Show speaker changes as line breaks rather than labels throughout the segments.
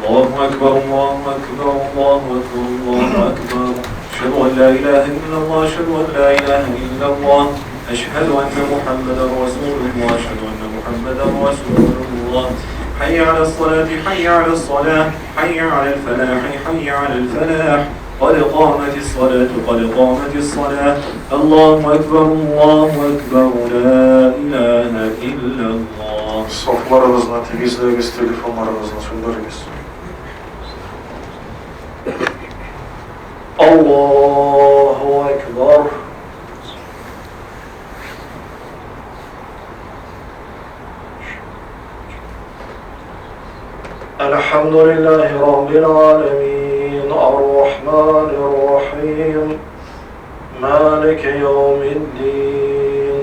الله أكبر الله أكبر الله أكبر الله أكبر. أشهد أن لا إله إلا الله أشهد أن لا إله إلا الله أشهد أن محمدا رسول الله أشهد أن محمدا رسول الله. حي على الصلاة حي على الصلاة حي على الفلاح حي على الفلاح. قد قامت الصلاة قد قامت الصلاة. الله أكبر الله أكبر لا إله إلا الله.
Soflarımızla, temizliğimiz, telefonlarımızla söndürürüz.
Allahu Ekber. Elhamdülillahi Rabbil alemin. Ar-Rahmanir-Rahim. Maliki yevmiddin.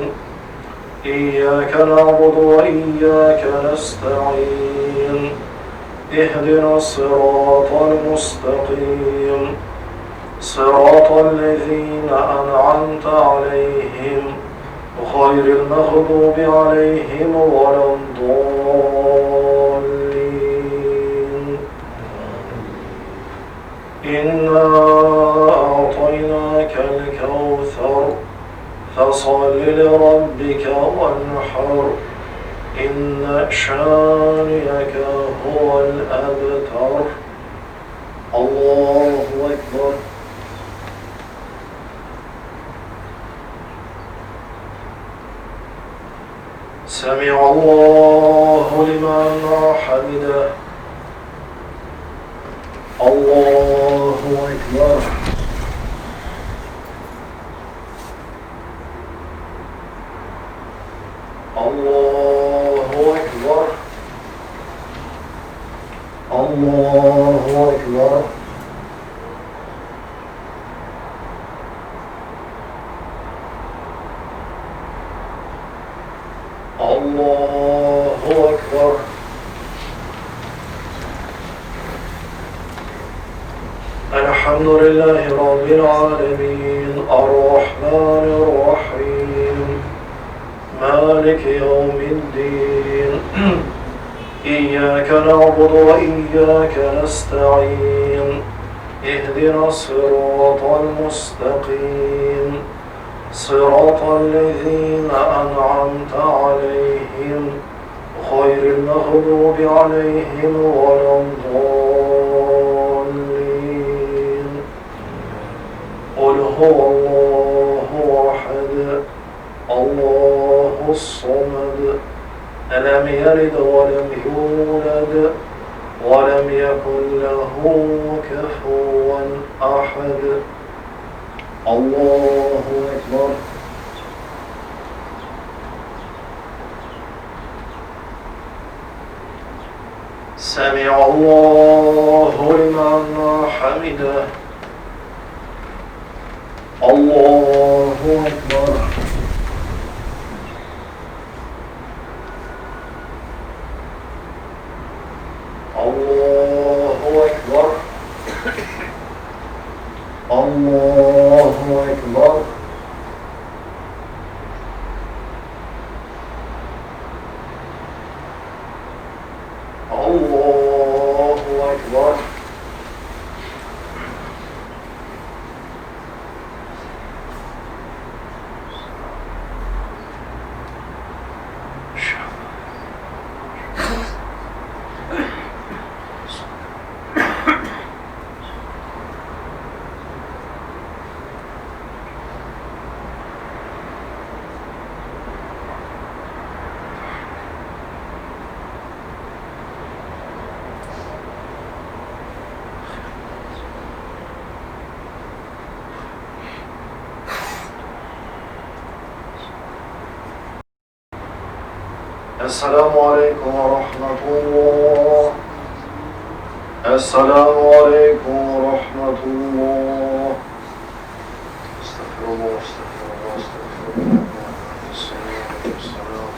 İyyâke na'budu ve iyyâke nesta'in. اهدنا الصراط المستقيم صراط الذين أنعمت عليهم غير المغضوب عليهم ولا الضالين. إنا أعطيناك الكوثر فصل لربك وانحر إن شانئك هو الأبتر. الله أكبر. سمع الله لمن حمده. الله أكبر. الله أكبر. الله أكبر. الله أكبر. الحمد لله رب العالمين الرحمن الرحيم مالك يوم الدين. إياك نعبد وإياك نستعين. اهدنا الصراط المستقيم صراط الذين أنعمت عليهم غير المغضوب عليهم ولا الضالين. قل هو الله أحد الله الصمد لم يلد ولم يولد ولم يكن له كفوا أحد. الله أكبر. سمع الله لمن حمده. الله أكبر. الله أكبر. الله أكبر. الله أكبر. السلام عليكم ورحمة الله. السلام عليكم ورحمة الله. استغفر الله استغفر الله استغفر الله.